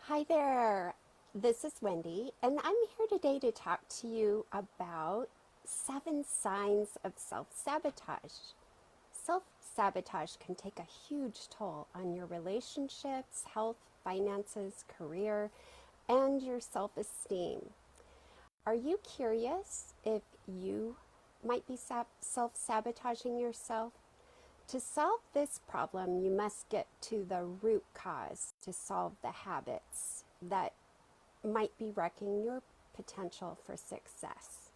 Hi there, this is Wendy, and I'm here today to talk to you about 7 signs of self-sabotage. Self-sabotage can take a huge toll on your relationships, health, finances, career, and your self-esteem. Are you curious if you might be self-sabotaging yourself? To solve this problem, you must get to the root cause to solve the habits that might be wrecking your potential for success.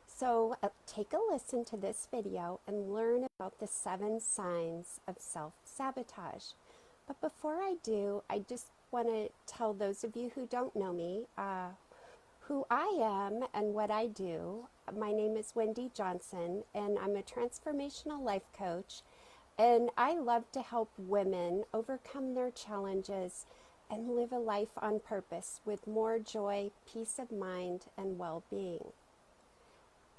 So take a listen to this video and learn about the 7 signs of self-sabotage. But before I do, I just want to tell those of you who don't know me who I am and what I do. My name is Wendy Johnson, and I'm a transformational life coach. And I love to help women overcome their challenges and live a life on purpose with more joy, peace of mind, and well-being.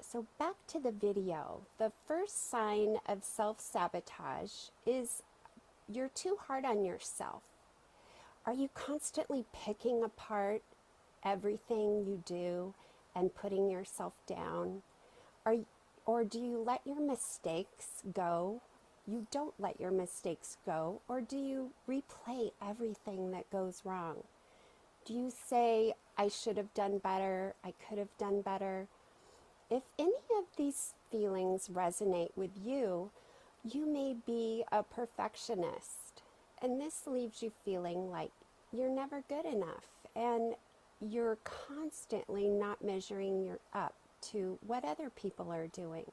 So back to the video. The first sign of self-sabotage is you're too hard on yourself. Are you constantly picking apart everything you do and putting yourself down? Or do you let your mistakes go? You don't let your mistakes go, or do you replay everything that goes wrong? Do you say, I should have done better, I could have done better? If any of these feelings resonate with you, you may be a perfectionist, and this leaves you feeling like you're never good enough, and you're constantly not measuring your up to what other people are doing.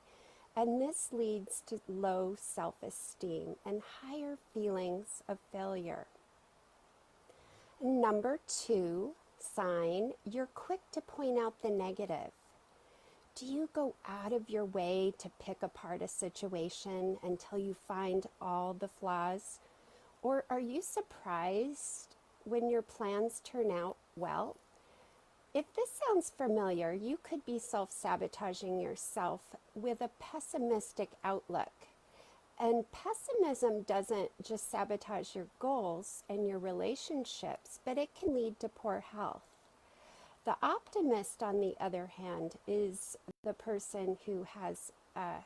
And this leads to low self-esteem and higher feelings of failure. Number 2 sign, you're quick to point out the negative. Do you go out of your way to pick apart a situation until you find all the flaws? Or are you surprised when your plans turn out well? If this sounds familiar, you could be self-sabotaging yourself with a pessimistic outlook. And pessimism doesn't just sabotage your goals and your relationships, but it can lead to poor health. The optimist, on the other hand, is the person who has a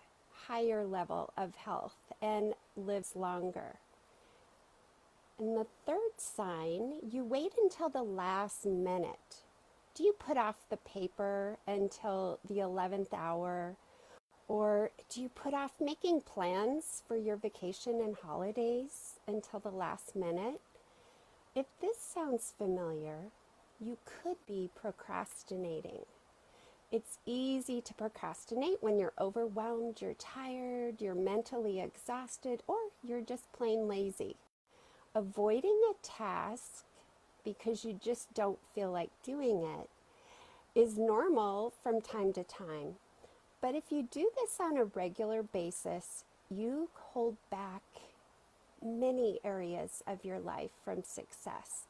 higher level of health and lives longer. And the third sign, you wait until the last minute. Do you put off the paper until the 11th hour? Or do you put off making plans for your vacation and holidays until the last minute? If this sounds familiar, you could be procrastinating. It's easy to procrastinate when you're overwhelmed, you're tired, you're mentally exhausted, or you're just plain lazy. Avoiding a task because you just don't feel like doing it is normal from time to time. But if you do this on a regular basis, you hold back many areas of your life from success.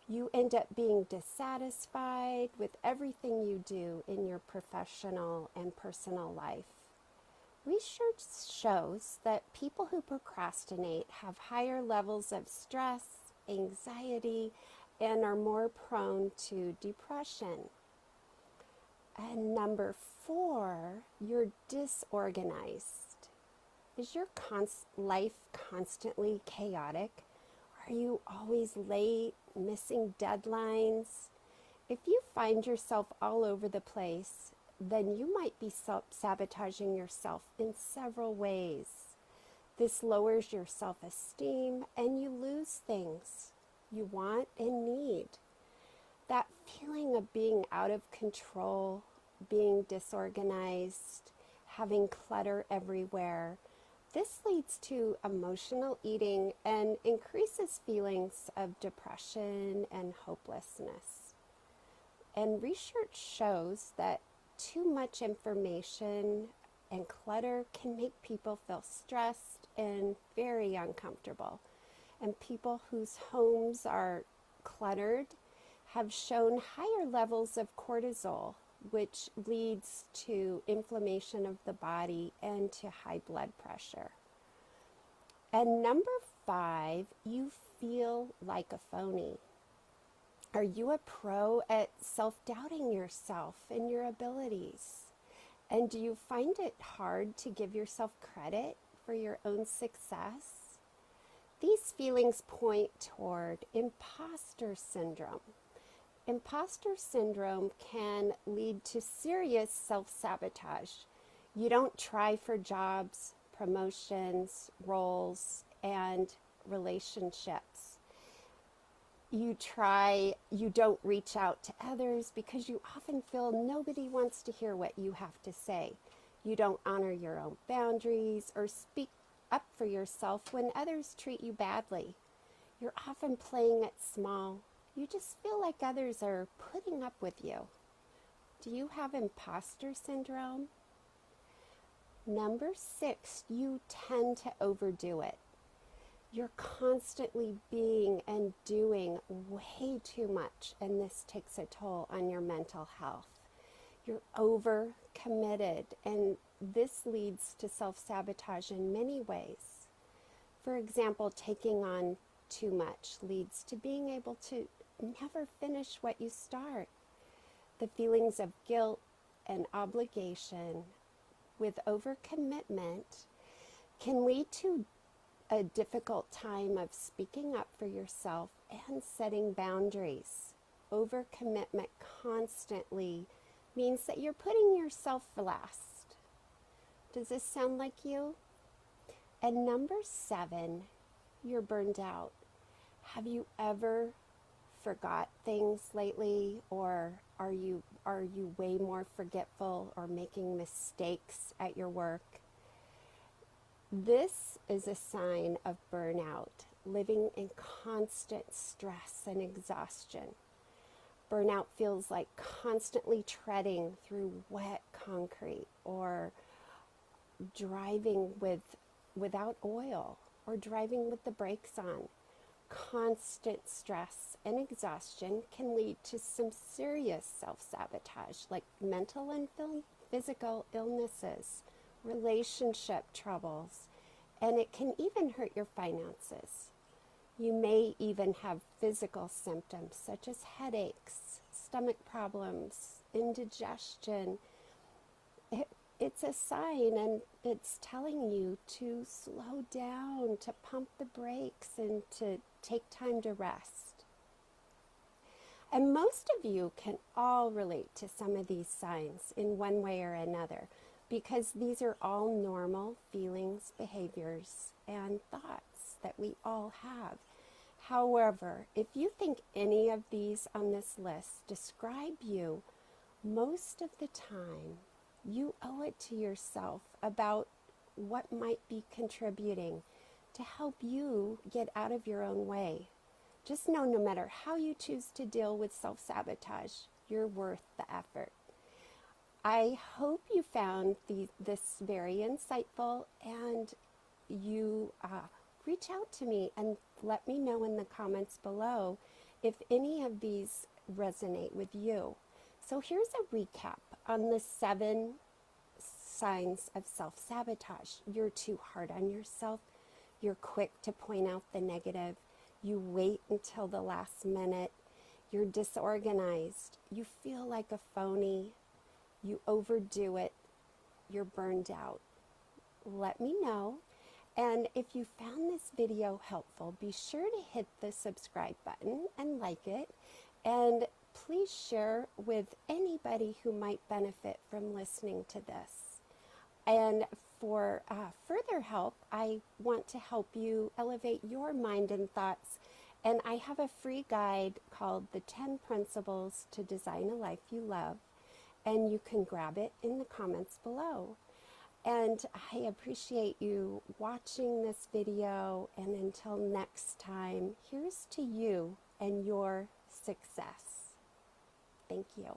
You end up being dissatisfied with everything you do in your professional and personal life. Research shows that people who procrastinate have higher levels of stress, anxiety, and are more prone to depression. And number 4, you're disorganized. Is your life constantly chaotic? Are you always late, missing deadlines? If you find yourself all over the place, then you might be sabotaging yourself in several ways. This lowers your self-esteem and you lose things you want and need. That feeling of being out of control, being disorganized, having clutter everywhere, this leads to emotional eating and increases feelings of depression and hopelessness. And research shows that too much information and clutter can make people feel stressed and very uncomfortable. And people whose homes are cluttered have shown higher levels of cortisol, which leads to inflammation of the body and to high blood pressure. And number 5, you feel like a phony. Are you a pro at self-doubting yourself and your abilities? And do you find it hard to give yourself credit for your own success? These feelings point toward imposter syndrome. Imposter syndrome can lead to serious self-sabotage. You don't try for jobs, promotions, roles, and relationships. You don't reach out to others because you often feel nobody wants to hear what you have to say. You don't honor your own boundaries or speak up for yourself when others treat you badly. You're often playing it small. You just feel like others are putting up with you. Do you have imposter syndrome? Number 6, you tend to overdo it. You're constantly being and doing way too much, and this takes a toll on your mental health. You're overcommitted, and this leads to self-sabotage in many ways. For example, taking on too much leads to being able to never finish what you start. The feelings of guilt and obligation with overcommitment can lead to a difficult time of speaking up for yourself and setting boundaries. Overcommitment constantly means that you're putting yourself last. Does this sound like you? And number 7, you're burned out. Have you ever forgot things lately, or are you way more forgetful or making mistakes at your work? This is a sign of burnout, living in constant stress and exhaustion. Burnout feels like constantly treading through wet concrete, or driving without oil, or driving with the brakes on. Constant stress and exhaustion can lead to some serious self-sabotage, like mental and physical illnesses, relationship troubles, and it can even hurt your finances. You may even have physical symptoms such as headaches, stomach problems, indigestion. It's a sign, and it's telling you to slow down, to pump the brakes, and to take time to rest. And most of you can all relate to some of these signs in one way or another, because these are all normal feelings, behaviors, and thoughts that we all have. However, if you think any of these on this list describe you, most of the time, you owe it to yourself about what might be contributing to help you get out of your own way. Just know, no matter how you choose to deal with self-sabotage, you're worth the effort. I hope you found this very insightful, and you reach out to me and let me know in the comments below if any of these resonate with you. So here's a recap on the 7 signs of self-sabotage. You're too hard on yourself. You're quick to point out the negative. You wait until the last minute. You're disorganized. You feel like a phony. You overdo it. You're burned out. Let me know. And if you found this video helpful, be sure to hit the subscribe button and like it. And please share with anybody who might benefit from listening to this. And for further help, I want to help you elevate your mind and thoughts. And I have a free guide called The 10 Principles to Design a Life You Love. And you can grab it in the comments below. And I appreciate you watching this video. And until next time, here's to you and your success. Thank you.